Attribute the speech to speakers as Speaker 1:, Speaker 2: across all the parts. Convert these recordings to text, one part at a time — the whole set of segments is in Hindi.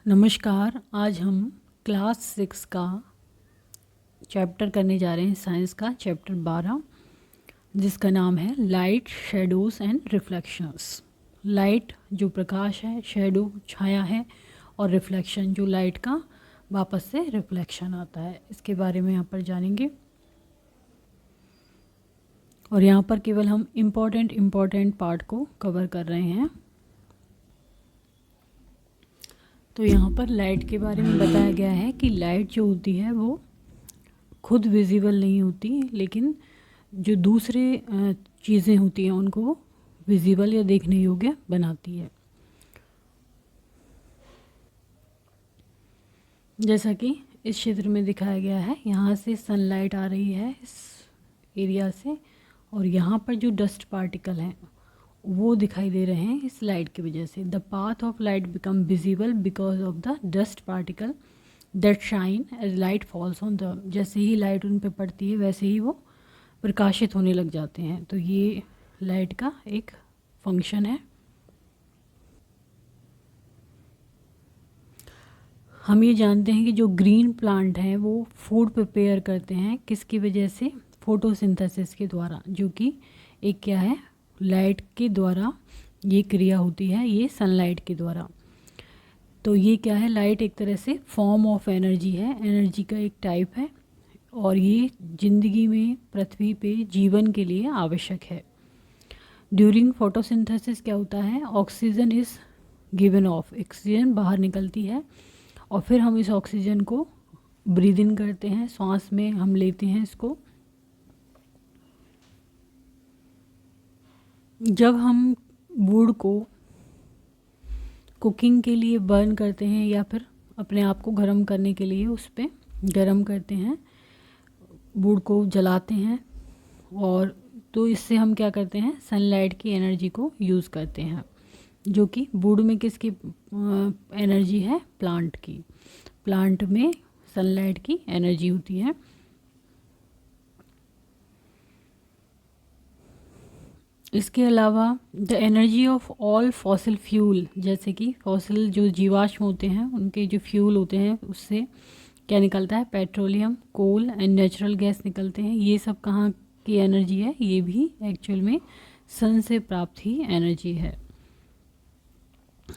Speaker 1: नमस्कार। आज हम क्लास 6 का चैप्टर करने जा रहे हैं, साइंस का चैप्टर 12, जिसका नाम है light, shadows and reflections. Light जो प्रकाश है, शेडो छाया है, और रिफ्लेक्शन जो लाइट का वापस से रिफ्लेक्शन आता है, इसके बारे में यहाँ पर जानेंगे। और यहाँ पर केवल हम इम्पॉर्टेंट पार्ट को कवर कर रहे हैं। तो यहाँ पर लाइट के बारे में बताया गया है कि लाइट जो होती है वो खुद विजिबल नहीं होती, लेकिन जो दूसरे चीज़ें होती हैं उनको विजिबल या देखने योग्य बनाती है। जैसा कि इस चित्र में दिखाया गया है, यहाँ से सनलाइट आ रही है इस एरिया से, और यहाँ पर जो डस्ट पार्टिकल हैं वो दिखाई दे रहे हैं इस लाइट की वजह से। The path of light become visible because of the dust particle that shine as light falls on the. जैसे ही लाइट उन पर पड़ती है वैसे ही वो प्रकाशित होने लग जाते हैं। तो ये लाइट का एक फंक्शन है। हम ये जानते हैं कि जो ग्रीन प्लांट हैं वो फूड प्रिपेयर करते हैं, किसकी वजह से? फोटोसिंथेसिस के द्वारा, जो कि एक क्या है, लाइट के द्वारा ये क्रिया होती है, ये सनलाइट के द्वारा। तो ये क्या है, लाइट एक तरह से फॉर्म ऑफ एनर्जी है, एनर्जी का एक टाइप है, और ये ज़िंदगी में पृथ्वी पे जीवन के लिए आवश्यक है। ड्यूरिंग फोटोसिंथेसिस क्या होता है, oxygen is given of, oxygen बाहर निकलती है, और फिर हम इस ऑक्सीजन को ब्रीद इन करते हैं, सांस में हम लेते हैं इसको। जब हम वुड को कुकिंग के लिए बर्न करते हैं या फिर अपने आप को गर्म करने के लिए उस पर गर्म करते हैं, वुड को जलाते हैं, और तो इससे हम क्या करते हैं, सनलाइट की एनर्जी को यूज़ करते हैं, जो कि वुड में किसकी एनर्जी है, प्लांट की। प्लांट में सनलाइट की एनर्जी होती है। इसके अलावा the energy of all fossil fuel, जैसे कि फॉसिल जो जीवाश्म होते हैं उनके जो फ्यूल होते हैं उससे क्या निकलता है, petroleum, coal and natural gas निकलते हैं। ये सब कहाँ की एनर्जी है, ये भी एक्चुअल में सन से प्राप्त ही एनर्जी है।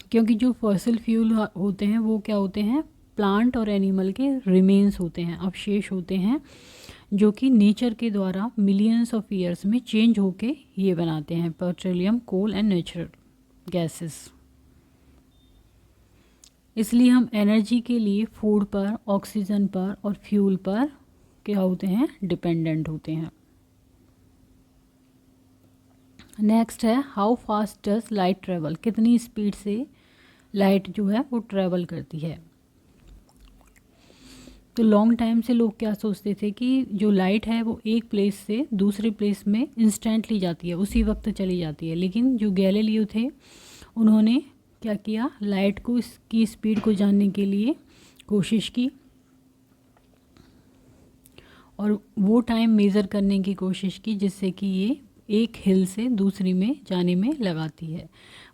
Speaker 1: क्योंकि जो फॉसिल फ्यूल होते हैं वो क्या होते हैं, प्लांट और एनिमल के रिमेन्स होते हैं, अवशेष होते हैं, जो कि नेचर के द्वारा मिलियंस ऑफ ईयर्स में चेंज होके ये बनाते हैं petroleum, coal and natural gases. इसलिए हम एनर्जी के लिए फूड पर, ऑक्सीजन पर और फ्यूल पर क्या होते हैं, डिपेंडेंट होते हैं। नेक्स्ट है, how fast does light travel, कितनी स्पीड से लाइट जो है वो ट्रेवल करती है। तो लॉन्ग टाइम से लोग क्या सोचते थे कि जो लाइट है वो एक प्लेस से दूसरे प्लेस में इंस्टेंटली जाती है, उसी वक्त चली जाती है। लेकिन जो गैलीलियो थे उन्होंने क्या किया, लाइट को, इसकी स्पीड को जानने के लिए कोशिश की, और वो टाइम मेज़र करने की कोशिश की जिससे कि ये एक हिल से दूसरी में जाने में लगाती है,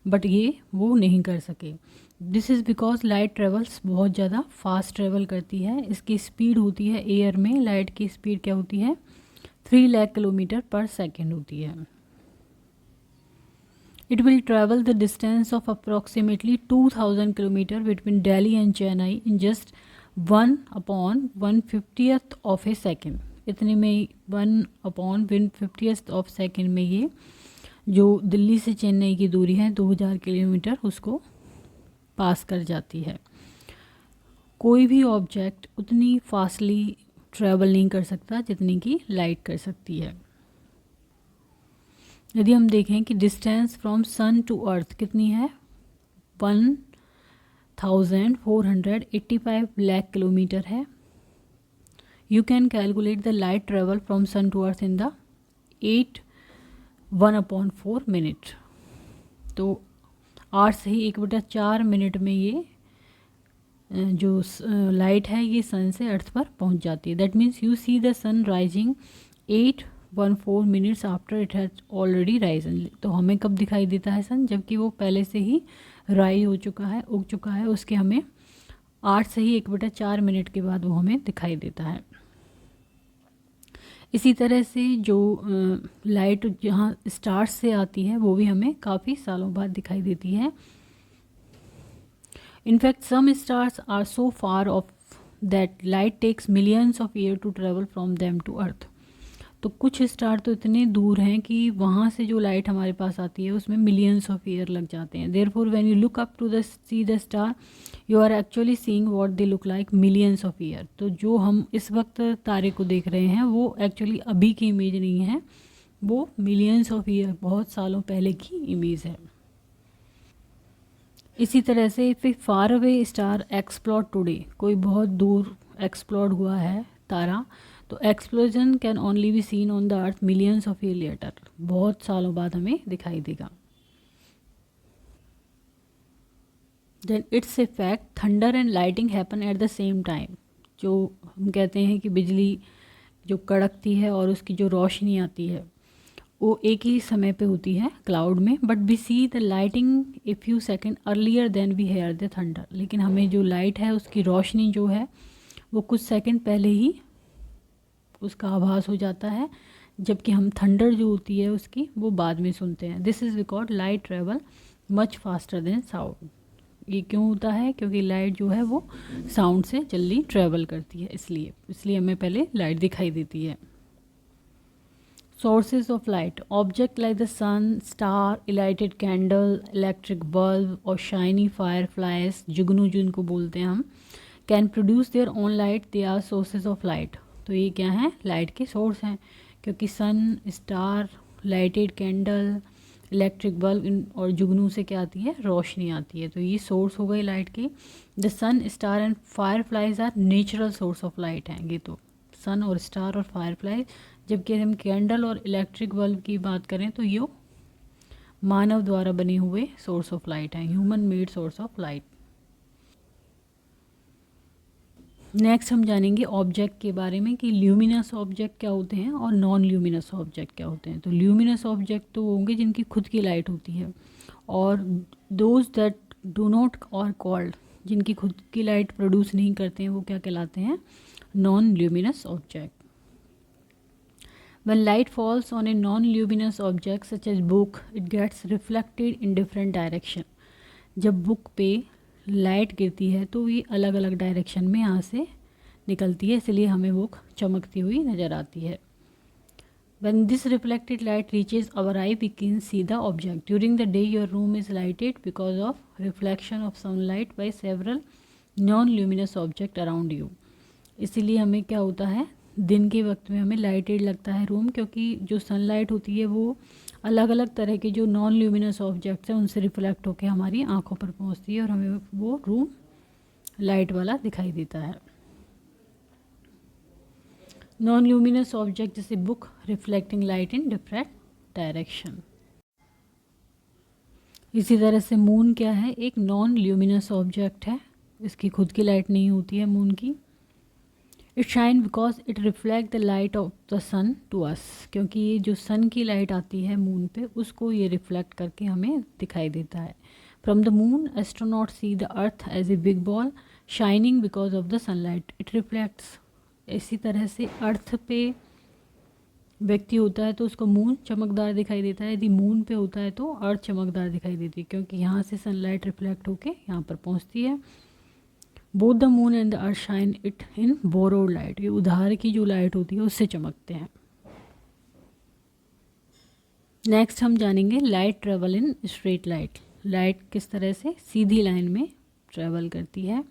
Speaker 1: बट ये वो नहीं कर सके। This is because light travels बहुत ज़्यादा फास्ट ट्रेवल करती है। इसकी स्पीड होती है एयर में, लाइट की स्पीड क्या होती है, 3 लाख किलोमीटर पर सेकेंड होती है। It will travel the distance of approximately 2000 kilometre between Delhi and Chennai in just 1/150th of A second. इतने में 1/150th ऑफ सेकेंड में ये जो दिल्ली से चेन्नई की दूरी है 2000 किलोमीटर, उसको पास कर जाती है। कोई भी ऑब्जेक्ट उतनी फास्टली ट्रैवल नहीं कर सकता जितनी कि लाइट कर सकती है। यदि हम देखें कि distance from sun to earth कितनी है, 1485 लाख किलोमीटर है। You can calculate the light travel from sun to earth in the 1/4 minute. तो 8 से ही 1/4 मिनट में ये जो लाइट है ये सन से अर्थ पर पहुंच जाती है। That means you see the sun rising 8/14 minutes after it has already risen. तो हमें कब दिखाई देता है सन, जबकि वो पहले से ही राइज हो चुका है, उग चुका है, उसके हमें 8 से ही 1/4 मिनट के बाद वो हमें दिखाई देता है। इसी तरह से जो लाइट जहाँ स्टार्स से आती है वो भी हमें काफ़ी सालों बाद दिखाई देती है। In fact some stars are so far off that light takes millions of year to travel from them to earth. तो कुछ स्टार तो इतने दूर हैं कि वहाँ से जो लाइट हमारे पास आती है उसमें मिलियंस ऑफ ईयर लग जाते हैं। Therefore when you look up to the see the star you are actually seeing what they look like millions of year. तो जो हम इस वक्त तारे को देख रहे हैं वो एक्चुअली अभी की इमेज नहीं है, वो मिलियंस ऑफ ईयर बहुत सालों पहले की इमेज है। इसी तरह से if a far away star explode today, कोई बहुत दूर एक्सप्लोड हुआ है तारा, तो explosion can only be seen on the earth millions of year later, बहुत सालों बाद हमें दिखाई देगा। Then its effect thunder and lighting happen at the same time. जो हम कहते हैं कि बिजली जो कड़कती है और उसकी जो रोशनी आती है वो एक ही समय पे होती है क्लाउड में, but we see the lighting a few second earlier than we hear the thunder. लेकिन हमें जो लाइट है उसकी रोशनी जो है वो कुछ सेकंड पहले ही उसका आभास हो जाता है, जबकि हम थंडर जो होती है उसकी वो बाद में सुनते हैं। This is because light travel much faster than sound. ये क्यों होता है? क्योंकि लाइट जो है वो साउंड से जल्दी ट्रेवल करती है, इसलिए हमें पहले लाइट दिखाई देती है। Sources of light. Object like the sun, star, lighted candle, electric bulb और shiny fireflies, जुगनू जिनको बोलते हैं हम, can produce their own light. They are sources of light. तो ये क्या है? लाइट के सोर्स हैं, क्योंकि sun, star, lighted candle, electric bulb और जुगनू से क्या आती है? रोशनी आती है। तो ये सोर्स हो गई लाइट की। The sun, star and fireflies are natural source of light हैं। ये तो सन और स्टार और फायरफ्लाई। जबकि हम कैंडल और इलेक्ट्रिक बल्ब की बात करें तो ये मानव द्वारा बने हुए सोर्स ऑफ लाइट हैं, human made source of light. Next हम जानेंगे ऑब्जेक्ट के बारे में कि ल्यूमिनस ऑब्जेक्ट क्या होते हैं और नॉन ल्यूमिनस ऑब्जेक्ट क्या होते हैं। तो ल्यूमिनस ऑब्जेक्ट तो होंगे जिनकी खुद की लाइट होती है, और दोज दैट डू नॉट और कॉल्ड, जिनकी खुद की लाइट प्रोड्यूस नहीं करते हैं, वो क्या कहलाते हैं? Non luminous object. When light falls on a non-luminous object such as book, it gets reflected in different direction. जब बुक पे लाइट गिरती है तो ये अलग अलग डायरेक्शन में यहाँ से निकलती है, इसलिए हमें बुक चमकती हुई नज़र आती है। When this reflected light reaches our eye, we can see the object. During the day, your room is lighted because of reflection of sunlight by several non-luminous objects around you. इसीलिए हमें क्या होता है? दिन के वक्त में हमें लाइटेड लगता है रूम, क्योंकि जो सनलाइट होती है वो अलग अलग तरह के जो नॉन ल्यूमिनस ऑब्जेक्ट्स हैं उनसे रिफ्लेक्ट होकर हमारी आंखों पर पहुंचती है और हमें वो रूम लाइट वाला दिखाई देता है। नॉन ल्यूमिनस ऑब्जेक्ट जैसे book reflecting light in different direction. इसी तरह से मून क्या है? एक नॉन ल्यूमिनस ऑब्जेक्ट है, इसकी खुद की लाइट नहीं होती है मून की। It shine because it reflect the light of the sun to us, क्योंकि ये जो सन की लाइट आती है मून पे उसको ये रिफ्लेक्ट करके हमें दिखाई देता है। From the moon astronaut see the earth as a big ball shining because of the sunlight it reflects. इसी तरह से अर्थ पे व्यक्ति होता है तो उसको मून चमकदार दिखाई देता है, यदि मून पे होता है तो अर्थ चमकदार दिखाई देती है, क्योंकि यहाँ से सनलाइट रिफ्लेक्ट होके यहाँ पर पहुँचती है। Both the moon and the earth shine it in borrowed light, ये उधार की जो लाइट होती है उससे चमकते हैं। नेक्स्ट हम जानेंगे light travel in straight light. Light किस तरह से सीधी लाइन में ट्रेवल करती है।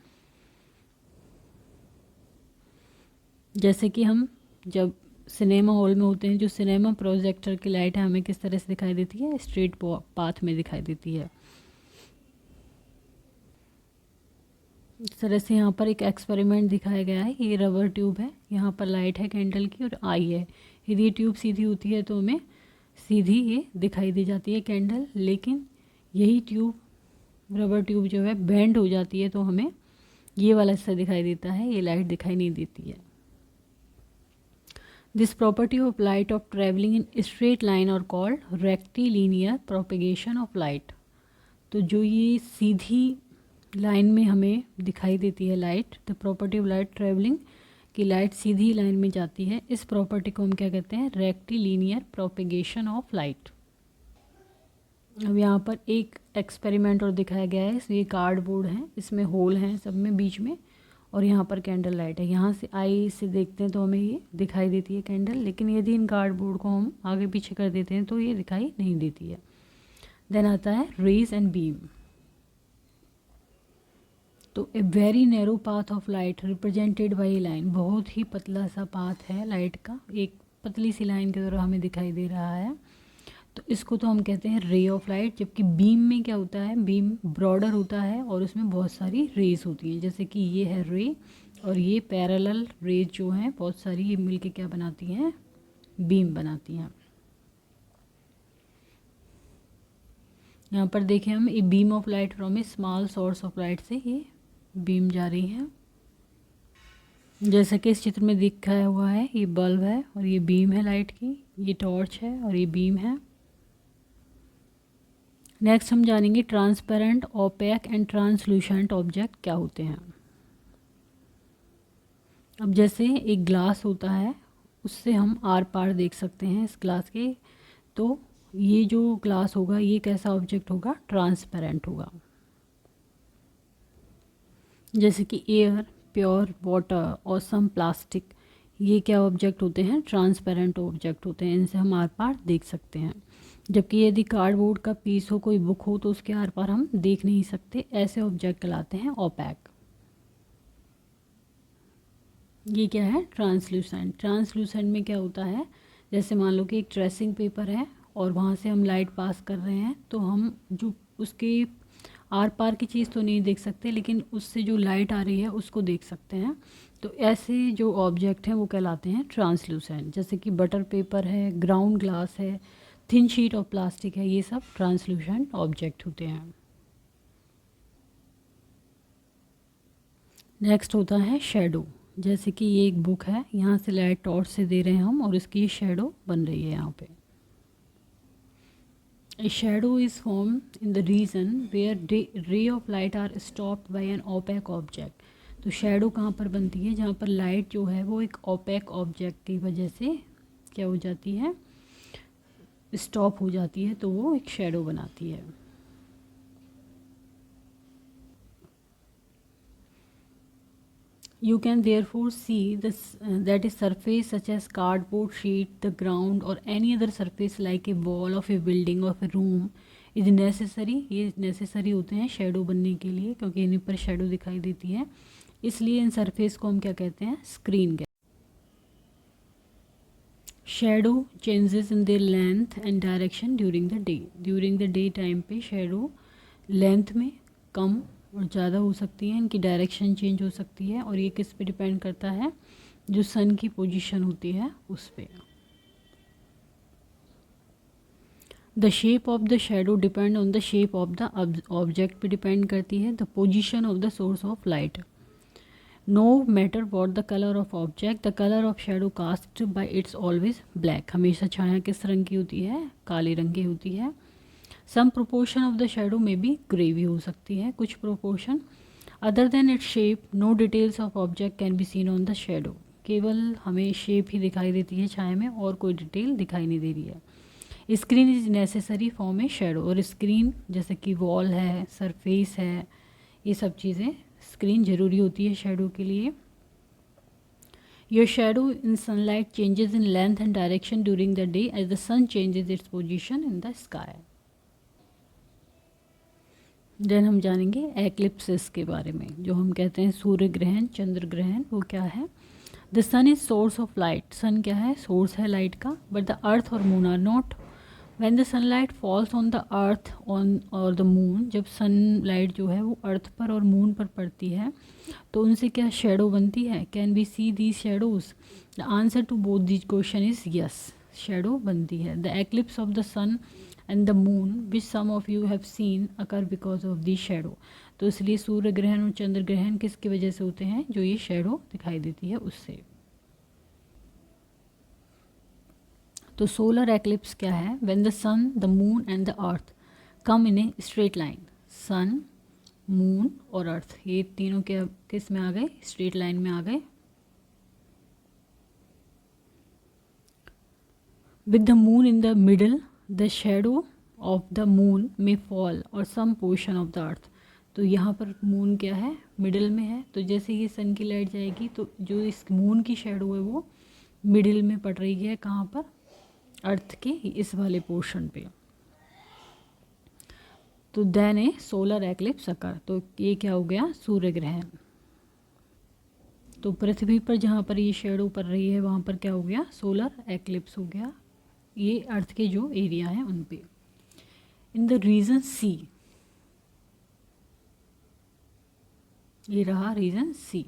Speaker 1: जैसे कि हम जब सिनेमा हॉल में होते हैं, जो सिनेमा प्रोजेक्टर की लाइट है हमें किस तरह से दिखाई देती है? स्ट्रेट पाथ में दिखाई देती है। इस तरह से यहाँ पर एक एक्सपेरिमेंट दिखाया गया है। ये रबर ट्यूब है, यहाँ पर लाइट है कैंडल की और आई है। यदि ये ट्यूब सीधी होती है तो हमें सीधी ये दिखाई दी जाती है कैंडल, लेकिन यही ट्यूब रबर ट्यूब जो है बेंड हो जाती है तो हमें ये वाला हिस्सा दिखाई देता है, ये लाइट दिखाई नहीं देती है। This property of light of travelling in straight line और called rectilinear propagation of light. तो जो ये सीधी लाइन में हमें दिखाई देती है light. The property of light travelling, कि लाइट सीधी लाइन में जाती है। इस प्रॉपर्टी को हम क्या कहते हैं? Rectilinear propagation of light. अब यहाँ पर एक एक्सपेरिमेंट और दिखाया गया है। ये कार्डबोर्ड है, इसमें होल हैं सब में बीच में, और यहाँ पर कैंडल लाइट है। यहाँ से आई से देखते हैं तो हमें ये दिखाई देती है कैंडल, लेकिन यदि इन कार्डबोर्ड को हम आगे पीछे कर देते हैं तो ये दिखाई नहीं देती है। देन आता है रेज एंड बीम। तो a very narrow path of light represented by a line, बहुत ही पतला सा पाथ है लाइट का, एक पतली सी लाइन की तरह हमें दिखाई दे रहा है। तो इसको तो हम कहते हैं रे ऑफ लाइट। जबकि बीम में क्या होता है? बीम ब्रॉडर होता है और उसमें बहुत सारी रेज होती हैं, जैसे कि ये है रे, और ये पैरेलल रेज जो हैं बहुत सारी, ये मिलके क्या बनाती हैं? बीम बनाती हैं। यहाँ पर देखें हम, a beam of light from A small source of light, से ये बीम जा रही है। जैसा कि इस चित्र में दिखाया हुआ है, ये बल्ब है और ये बीम है लाइट की, ये टॉर्च है और ये बीम है। नेक्स्ट हम जानेंगे transparent, opaque and translucent object क्या होते हैं। अब जैसे एक ग्लास होता है, उससे हम आर पार देख सकते हैं इस ग्लास के। तो ये जो ग्लास होगा, ये कैसा ऑब्जेक्ट होगा? ट्रांसपेरेंट होगा। जैसे कि एयर, प्योर वाटर और सम प्लास्टिक, ये क्या ऑब्जेक्ट होते हैं? ट्रांसपेरेंट ऑब्जेक्ट होते हैं, इनसे हम आर पार देख सकते हैं। जबकि यदि कार्डबोर्ड का पीस हो, कोई बुक हो, तो उसके आर पार हम देख नहीं सकते। ऐसे ऑब्जेक्ट कहलाते हैं ओपैक। ये क्या है? ट्रांसलूसेंट। ट्रांसलूसेंट में क्या होता है? जैसे मान लो कि एक ट्रेसिंग पेपर है और वहाँ से हम लाइट पास कर रहे हैं, तो हम जो उसके आर पार की चीज़ तो नहीं देख सकते, लेकिन उससे जो लाइट आ रही है उसको देख सकते हैं। तो ऐसे जो ऑब्जेक्ट हैं वो कहलाते हैं ट्रांसलूसेंट। जैसे कि बटर पेपर है, ग्राउंड ग्लास है, थिन शीट ऑफ प्लास्टिक है, ये सब ट्रांसलूसेंट ऑब्जेक्ट होते हैं। नेक्स्ट होता है शेडो। जैसे कि ये एक बुक है, यहाँ से लाइट टॉर्च से दे रहे हैं हम और इसकी शेडो बन रही है यहाँ पे। A shadow is formed in the region where ray of light are stopped by an opaque object। तो शेडो कहाँ पर बनती है? जहाँ पर लाइट जो है वो एक ओपेक ऑब्जेक्ट की वजह से क्या हो जाती है? स्टॉप हो जाती है, तो वो एक शेडो बनाती है। You can therefore see this that a surface such as cardboard sheet, the ground or any other surface like a wall of a building or a room is necessary। ये necessary होते हैं शेडो बनने के लिए, क्योंकि इन पर शेडो दिखाई देती है, इसलिए इन सरफेस को हम क्या कहते हैं? स्क्रीन कहते हैं। Shadow changes in their length and direction during the day. During the day time पे शेडो लेंथ में कम और ज़्यादा हो सकती है, इनकी डायरेक्शन चेंज हो सकती है, और ये किस पे डिपेंड करता है? जो सन की पोजीशन होती है उस पे। The shape of the shadow depend on the shape of the object पे डिपेंड करती है, the position of the source of light. No matter what the colour of object, the colour of shadow cast by it's always black. हमेशा छाया किस रंग की होती है? काले रंग की होती है। Some proportion of the shadow में भी ग्रे भी हो सकती है, कुछ proportion. Other than its shape no details of object can be seen on the shadow. केवल हमें शेप ही दिखाई देती है छाया में, और कोई डिटेल दिखाई नहीं दे रही है। Screen is necessary for a shadow, और स्क्रीन जैसे कि वॉल है, सरफेस है, ये सब चीज़ें स्क्रीन ज़रूरी होती है शेडो के लिए। Your shadow in sunlight changes in length and direction during the day as the sun changes its position in the sky. देन हम जानेंगे एक्लिप्सिस के बारे में, जो हम कहते हैं सूर्य ग्रहण, चंद्र ग्रहण। वो क्या है? The sun is source of light. Sun क्या है? सोर्स है लाइट का। बट द अर्थ और moon are not. When the sunlight falls on the earth on और द मून, जब सनलाइट जो है वो अर्थ पर और मून पर पड़ती है, तो उनसे क्या शेडो बनती है? Can we see these shadows? The answer to both these question is yes, shadow बनती है। The eclipse of the sun and the moon which some of you have seen occur because of the shadow. तो इसलिए सूर्य ग्रहण और चंद्र ग्रहण किसकी वजह से होते हैं? जो ये शेडो दिखाई देती है उससे। तो सोलर एक्लिप्स क्या है? When the sun, the moon and the earth come in a straight line. Sun, moon और अर्थ, ये तीनों के किस में आ गए, स्ट्रेट लाइन में आ गए। With the moon in the middle the shadow of the moon में फॉल और some portion of the earth. तो यहाँ पर मून क्या है, मिडिल में है, तो जैसे ये सन की लाइट जाएगी तो जो इस मून की शेडो है वो मिडिल में पड़ रही है, कहाँ पर, अर्थ के इस वाले पोर्शन पे। तो देन ए सोलर एक्लिप्स अकर, तो ये क्या हो गया, सूर्य ग्रहण। तो पृथ्वी पर जहाँ पर ये शेडो पड़ रही है वहाँ पर क्या हो गया, सोलर एक्लिप्स हो गया, ये अर्थ के जो एरिया हैं उन पे। इन द रीजन सी, ये रहा region C,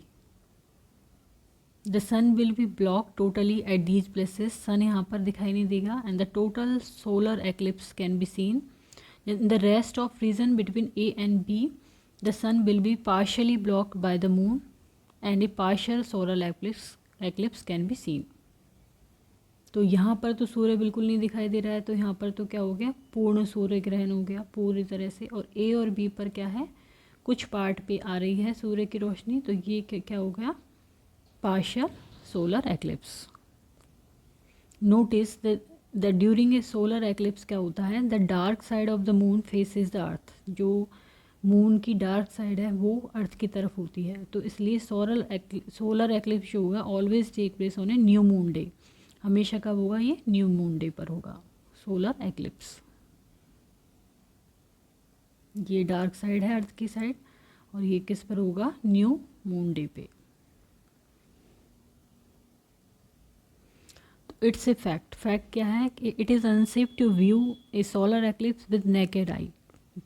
Speaker 1: the sun will be block totally at these places, sun यहाँ पर दिखाई नहीं देगा, and the total solar eclipse can be seen. In the rest of region between A and B, the sun will be partially blocked by the moon and a partial solar eclipse can be seen. तो यहाँ पर तो सूर्य बिल्कुल नहीं दिखाई दे रहा है, तो यहाँ पर तो क्या हो गया, पूर्ण सूर्य ग्रहण हो गया पूरी तरह से। और A और B पर क्या है, कुछ पार्ट पे आ रही है सूर्य की रोशनी, तो ये क्या हो गया, partial solar eclipse. Notice the during a solar eclipse क्या होता है, the dark side of the moon faces the earth, जो मून की डार्क साइड है वो अर्थ की तरफ होती है। तो इसलिए सोलर एक्लिप्स जो होगा always take place on a new moon day, हमेशा कब होगा, ये न्यू मून डे पर होगा सोलर एक्लिप्स। ये डार्क साइड है अर्थ की साइड, और ये किस पर होगा, न्यू मून डे पे। इट्स ए फैक्ट क्या है कि it is unsafe to view a solar eclipse with naked eye,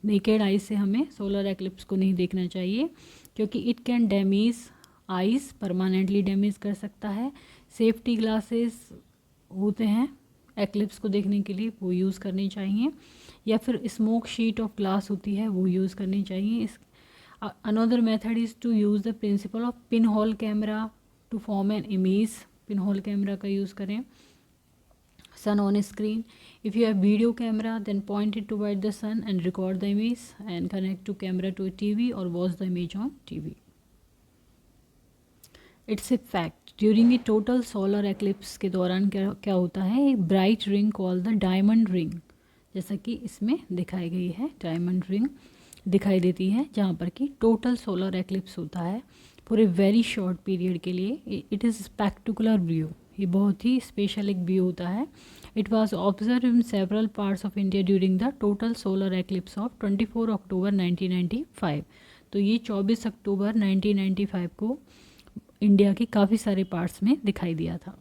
Speaker 1: naked eye से हमें सोलर एक्लिप्स को नहीं देखना चाहिए, क्योंकि it can damage eyes, permanently damage कर सकता है। सेफ्टी ग्लासेस होते हैं एक्लिप्स को देखने के लिए, वो यूज़ करनी चाहिए, या फिर स्मोक शीट ऑफ ग्लास होती है वो यूज़ करनी चाहिए। इस another method is to use the principle of pinhole camera to form an image, pinhole camera का यूज़ करें। sun on a screen, if you have video camera then point it toward the sun and record the image and connect to camera to a TV or watch the image on TV. It's a fact during a total solar eclipse के दौरान क्या होता है, एक bright ring called the diamond ring, जैसा कि इसमें दिखाई गई है, diamond ring दिखाई देती है जहाँ पर कि टोटल सोलर एक्लिप्स होता है for a very short period के लिए। इट इज़ स्पेक्टिकुलर व्यू, ये बहुत ही स्पेशल एक व्यू होता है। It was observe in several parts of India during the total solar eclipse of 24 अक्टूबर 1995। तो ये 24 अक्टूबर 1995 को इंडिया के काफ़ी सारे पार्ट्स में दिखाई दिया था।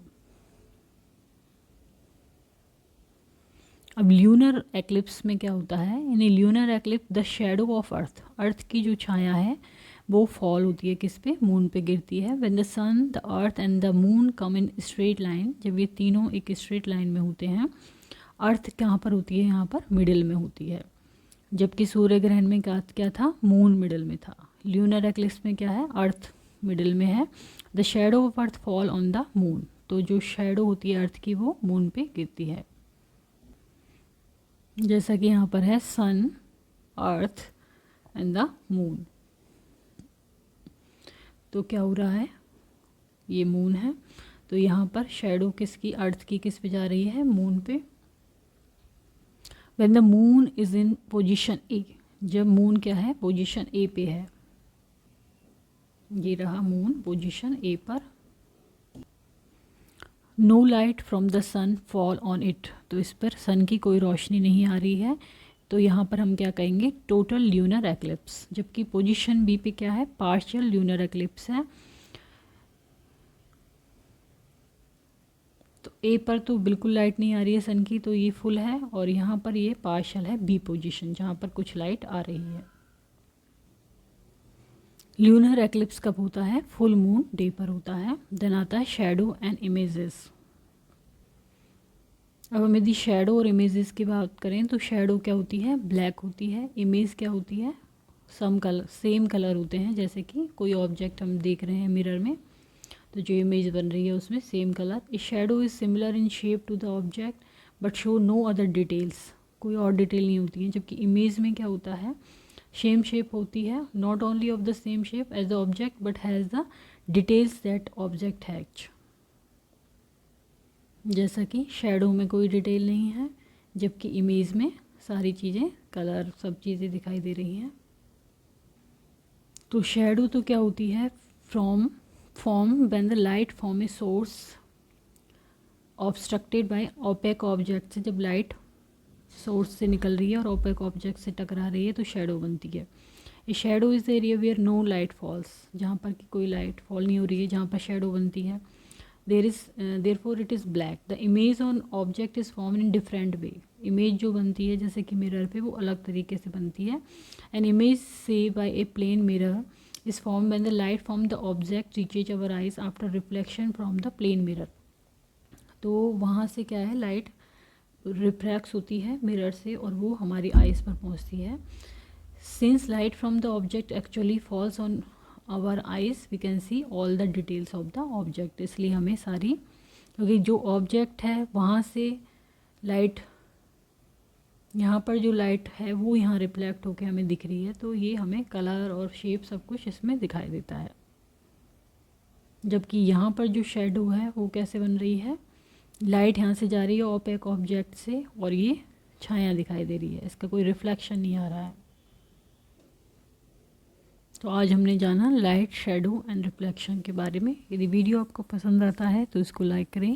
Speaker 1: अब ल्यूनर एक्लिप्स में क्या होता है, in lunar eclipse the shadow of earth, earth की जो छाया है वो फॉल होती है किस पे, मून पे गिरती है। When the sun the earth and the moon come in straight line, जब ये तीनों एक स्ट्रेट लाइन में होते हैं, अर्थ कहाँ पर होती है, यहाँ पर मिडिल में होती है, जबकि सूर्य ग्रहण में क्या था, मून मिडिल में था। ल्यूनर एक्लिप्स में क्या है, अर्थ मिडिल में है। The shadow of earth fall on the moon, तो जो शेडो होती है अर्थ की वो मून पे गिरती है, जैसा कि यहाँ पर है सन, अर्थ एंड द मून। तो क्या हो रहा है, ये मून है, तो यहाँ पर शेडो किसकी, अर्थ की किस पे जा रही है, मून पे। When the moon is in position A, जब मून क्या है, पोजीशन ए पे है, ये रहा मून पोजीशन ए पर। No light from the sun fall on it, तो इस पर सन की कोई रोशनी नहीं आ रही है, तो यहाँ पर हम क्या कहेंगे, टोटल ल्यूनर एक्लिप्स। जबकि पोजीशन बी पे क्या है, पार्शियल ल्यूनर एक्लिप्स है। तो ए पर तो बिल्कुल लाइट नहीं आ रही है सन की, तो ये फुल है, और यहाँ पर ये पार्शियल है बी पोजीशन, जहाँ पर कुछ लाइट आ रही है। ल्यूनर एक्लिप्स कब होता है, फुल मून डे पर होता है। देन आता है शेडो एंड इमेजेस। अब हम यदि शेडो और इमेजेस की बात करें तो शेडो क्या होती है, ब्लैक होती है। इमेज क्या होती है, सेम कलर होते हैं, जैसे कि कोई ऑब्जेक्ट हम देख रहे हैं मिरर में, तो जो इमेज बन रही है उसमें same colour. A shadow is similar in shape to the object but show no other details, कोई और डिटेल नहीं होती है। जबकि इमेज में क्या होता है, सेम शेप होती है, not only of the same shape as the object but has the details that object has. जैसा कि शैडो में कोई डिटेल नहीं है, जबकि इमेज में सारी चीज़ें, कलर, सब चीज़ें दिखाई दे रही हैं। तो शैडो तो क्या होती है, form when the light from a source obstructed by opaque object से, जब लाइट सोर्स से निकल रही है और ओपेक ऑब्जेक्ट से टकरा रही है तो शैडो बनती है। A shadow is the area where no light falls, जहाँ पर कि कोई लाइट फॉल नहीं हो रही है, जहाँ पर शैडो बनती है। therefore it is black. The image on object is formed in different way. Image जो बनती है जैसे कि मिरर पे, वो अलग तरीके से बनती है। An image say by a plane mirror is formed when the light from the object reaches our eyes after reflection from the plane mirror. तो वहाँ से क्या है, लाइट रिफ्रैक्ट होती है मिरर से और वो हमारी आइज़ पर पहुँचती है। Since light from the object actually falls on our eyes we can see all the details of the object, इसलिए हमें सारी, क्योंकि जो ऑब्जेक्ट है वहाँ से लाइट, यहाँ पर जो लाइट है वो यहाँ रिफ्लेक्ट होकर हमें दिख रही है, तो ये हमें कलर और शेप सब कुछ इसमें दिखाई देता है। जबकि यहाँ पर जो शेडो है वो कैसे बन रही है, लाइट यहाँ से जा रही है ओपेक ऑब्जेक्ट से और ये छाया दिखाई दे रही है, इसका कोई रिफ्लेक्शन नहीं आ रहा है। तो आज हमने जाना लाइट, शेडो एंड रिफ्लेक्शन के बारे में। यदि वीडियो आपको पसंद आता है तो इसको लाइक करें,